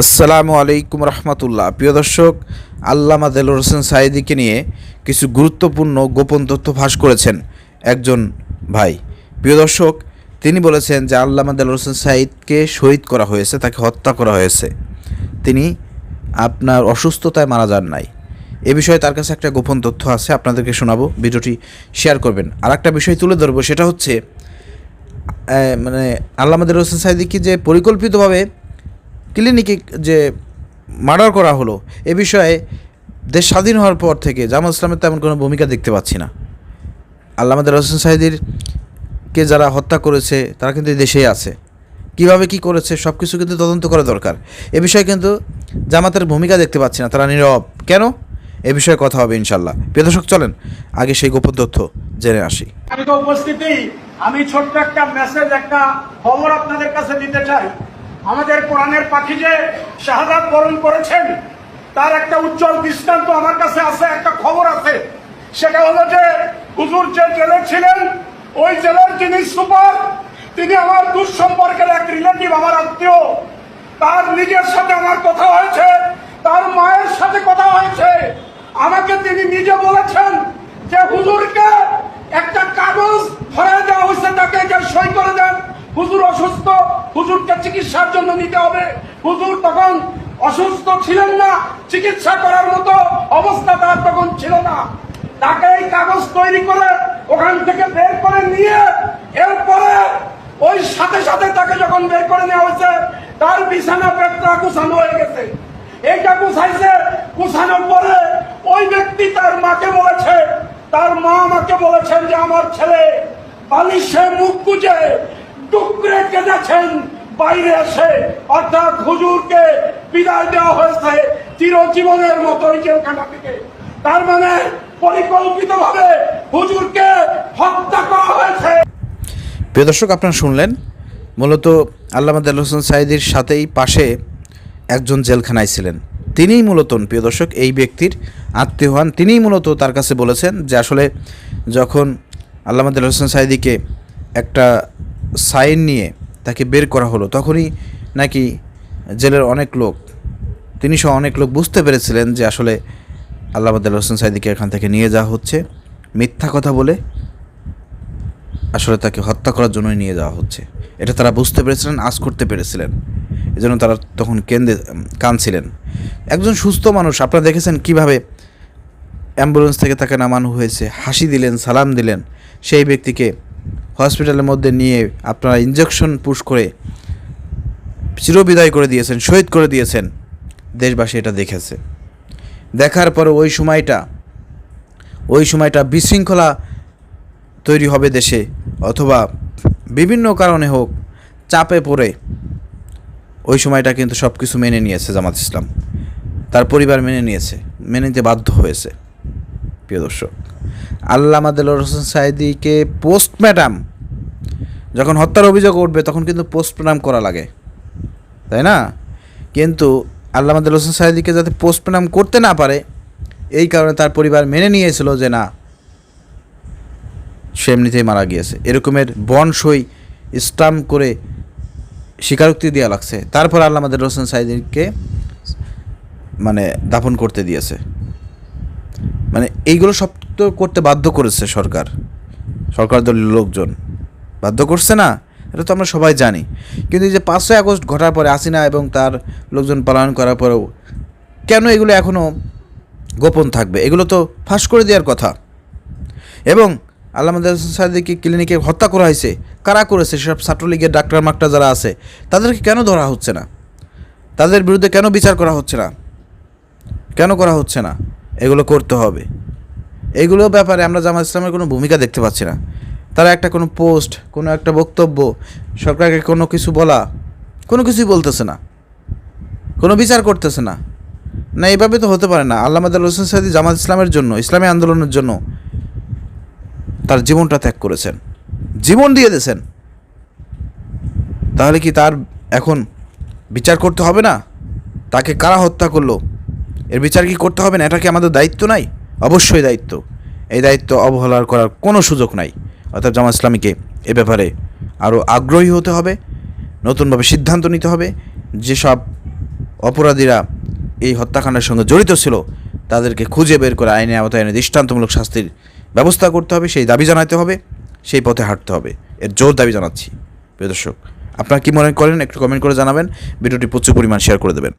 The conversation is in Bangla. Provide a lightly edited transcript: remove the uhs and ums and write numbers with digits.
আসসালামু আলাইকুম রহমতুল্লাহ। প্রিয় দর্শক, আল্লামা দেলোয়ার হোসেন সাঈদীকে নিয়ে কিছু গুরুত্বপূর্ণ গোপন তথ্য ফাঁস করেছেন একজন ভাই। প্রিয় দর্শক, তিনি বলেছেন যে আল্লামা দেলোয়ার হোসেন সাঈদকে শহীদ করা হয়েছে, তাকে হত্যা করা হয়েছে, তিনি আপনার অসুস্থতায় মারা যান নাই। এ বিষয়ে তার কাছে একটা গোপন তথ্য আছে, আপনাদেরকে শোনাবো, ভিডিওটি শেয়ার করবেন। আর একটা বিষয় তুলে ধরবো, সেটা হচ্ছে আল্লামা দেলোয়ার হোসেন সাঈদীকে যে পরিকল্পিতভাবে ক্লিনিকে যে মার্ডার করা হলো, এ বিষয়ে দেশ স্বাধীন হওয়ার পর থেকে জামাত ইসলামের তেমন কোনো ভূমিকা দেখতে পাচ্ছি না। আল্লামা দেলোয়ার হোসেন সাঈদীকে যারা হত্যা করেছে তারা কিন্তু দেশেই আছে, কিভাবে কি করেছে সব কিছু কিন্তু তদন্ত করা দরকার। এ বিষয়ে কিন্তু জামাতের ভূমিকা দেখতে পাচ্ছি না, তারা নীরব কেন? এ বিষয়ে কথা হবে ইনশাল্লাহ। প্রিয় দর্শক, চলেন আগে সেই গোপন তথ্য জেনে আসি। আমি ছোট্ট একটা মেসেজ, একটা খবর আপনাদের কাছে দিতে চাই। আমাদের কোরআনের পাখি যে শাহাদাত বরণ করেছেন, তার একটা উজ্জ্বল দৃষ্টান্ত আমার কাছে আছে, একটা খবর আছে। সেটা হলো যে হুজুর যে জেলে ছিলেন, ওই জেলার যিনি সুপার, তিনি আমার দূর সম্পর্কের এক রিলেটিভ, আমার আত্মীয়। তার নিজের সাথে আমার কথা হয়েছে, তার মায়ের সাথে কথা হয়েছে। আমাকে তিনি নিজে বলেছেন যে হুজুরকে একটা কাগজ ধরে দেওয়া হয়েছে, তাকে সই করে দেন, হুজুর অসুস্থ, হুজুরকে চিকিৎসার জন্য নিতে হবে। হুজুর তখন অসুস্থ ছিলেন না, চিকিৎসা করার মতো অবস্থা তার তখন ছিল না। তাকে এই কাগজ তৈরি করে ওখান থেকে বের করে নিয়ে, এরপরে ওই সাথে সাথে তাকে যখন বের করে নেওয়া হয়েছে, তার বিছানা পেটটা গুছানো হয়ে গেছে। এইটা গুছাইছে, গুছানোর পরে ওই ব্যক্তি তার মাকে বলেছে, তার মা আমাকে বলেছেন যে আমার ছেলে বালিশে মুখ গুজে টুকরে কেঁদেছেন বাইরে এসে, অর্থাৎ হুজুরকে বিদায় দেওয়া হয়েছে চিরজীবনের মতো এই জেলখানা থেকে। তার মানে পরিকল্পিতভাবে হুজুরকে হত্যা করা হয়েছে। প্রিয় দর্শক, আপনারা শুনলেন, মূলত আল্লামা দেলোয়ার হোসেন সাঈদীর সাথেই পাশে একজন জেলখানায় ছিলেন, তিনিই মূলত, প্রিয় দর্শক, এই ব্যক্তির আত্মীয় হন। তিনিই মূলত তার কাছে বলেছেন যে আসলে যখন আল্লামা দেলোয়ার হোসেন সাঈদীকে একটা সাইন নিয়ে তাকে বের করা হলো, তখনই নাকি জেলের অনেক লোক, তিনি সহ অনেক লোক বুঝতে পেরেছিলেন যে আসলে আল্লামা দেলোয়ার হোসেন সাঈদীকে এখান থেকে নিয়ে যাওয়া হচ্ছে মিথ্যা কথা বলে, আসলে তাকে হত্যা করার জন্যই নিয়ে যাওয়া হচ্ছে। এটা তারা বুঝতে পেরেছিলেন, আঁচ করতে পেরেছিলেন, এজন্য তারা তখন কাঁদছিলেন। একজন সুস্থ মানুষ, আপনারা দেখেছেন কিভাবে অ্যাম্বুলেন্স থেকে তাকে নামানো হয়েছে, হাসি দিলেন, সালাম দিলেন। সেই ব্যক্তিকে হসপিটালের মধ্যে নিয়ে আপনারা ইঞ্জেকশন পুশ করে চিরবিদায় করে দিয়েছেন, শহীদ করে দিয়েছেন। দেশবাসী এটা দেখেছে, দেখার পরে ওই সময়টা বিশৃঙ্খলা তৈরি হবে দেশে, অথবা বিভিন্ন কারণে হোক, চাপে পড়ে ওই সময়টা কিন্তু সব কিছু মেনে নিয়েছে জামাত ইসলাম, তার পরিবার মেনে নিয়েছে, মেনে নিতে বাধ্য হয়েছে। প্রিয় দর্শক, আল্লামা দেলোয়ার হোসেন সাঈদীকে পোস্টমর্টম, যখন হত্যার অভিযোগ উঠবে তখন কিন্তু পোস্টমর্টম করা লাগে, তাই না? কিন্তু আল্লামা দেলোয়ার হোসেন সাঈদীকে যাতে পোস্টমর্টম করতে না পারে, এই কারণে তার পরিবার মেনে নিয়েছিল যে না, সে এমনিতেই মারা গিয়েছে। এরকমের বনসই স্টাম্প করে স্বীকারোক্তি দেওয়া লাগছে, তারপর আল্লামা দেলোয়ার হোসেন সাঈদীকে দাফন করতে দিয়েছে। এইগুলো সব তো করতে বাধ্য করেছে সরকার দলের লোকজন, বাধ্য করছে না, এটা তো আমরা সবাই জানি। কিন্তু এই যে 5ই আগস্ট ঘটার পরে হাসিনা এবং তার লোকজন পলায়ন করার পরেও কেন এগুলো এখনও গোপন থাকবে? এগুলো তো ফাঁস করে দেওয়ার কথা। এবং আল্লামা দেলোয়ার হোসেন সাঈদীকে ক্লিনিকে হত্যা করা হয়েছে, কারা করেছে? সেসব ছাত্রলীগের ডাক্তার মাক্টার যারা আছে, তাদেরকে কেন ধরা হচ্ছে না? তাদের বিরুদ্ধে কেন বিচার করা হচ্ছে না? কেন করা হচ্ছে না? এগুলো করতে হবে। এইগুলো ব্যাপারে আমরা জামাত ইসলামের কোনো ভূমিকা দেখতে পাচ্ছি না। তারা একটা কোনো পোস্ট, কোনো একটা বক্তব্য, সরকারকে কোনো কিছু বলা, কোনো কিছুই বলতেছে না, কোনো বিচার করতেছে না। না, এইভাবে তো হতে পারে না। আল্লামা দেলোয়ার হোসেন সাঈদী জামাত ইসলামের জন্য, ইসলামী আন্দোলনের জন্য তার জীবনটা ত্যাগ করেছেন, জীবন দিয়ে দিয়েছেন। তাহলে কি তার এখন বিচার করতে হবে না? তাকে কারা হত্যা করলো, এর বিচার কি করতে হবে না? এটা কি আমাদের দায়িত্ব নাই? অবশ্যই দায়িত্ব। এই দায়িত্ব অবহেলা করার কোনো সুযোগ নাই। অর্থাৎ জামাত ইসলামীকে এ ব্যাপারে আরও আগ্রহী হতে হবে, নতুনভাবে সিদ্ধান্ত নিতে হবে। যেসব অপরাধীরা এই হত্যাকাণ্ডের সঙ্গে জড়িত ছিল তাদেরকে খুঁজে বের করে আইনে আওতায় এনে দৃষ্টান্তমূলক শাস্তির ব্যবস্থা করতে হবে, সেই দাবি জানাতে হবে, সেই পথে হাঁটতে হবে। এর জোর দাবি জানাচ্ছি। প্রিয় দর্শক, আপনারা কি মনে করেন একটু কমেন্ট করে জানাবেন, ভিডিওটি প্রচুর পরিমাণ শেয়ার করে দেবেন।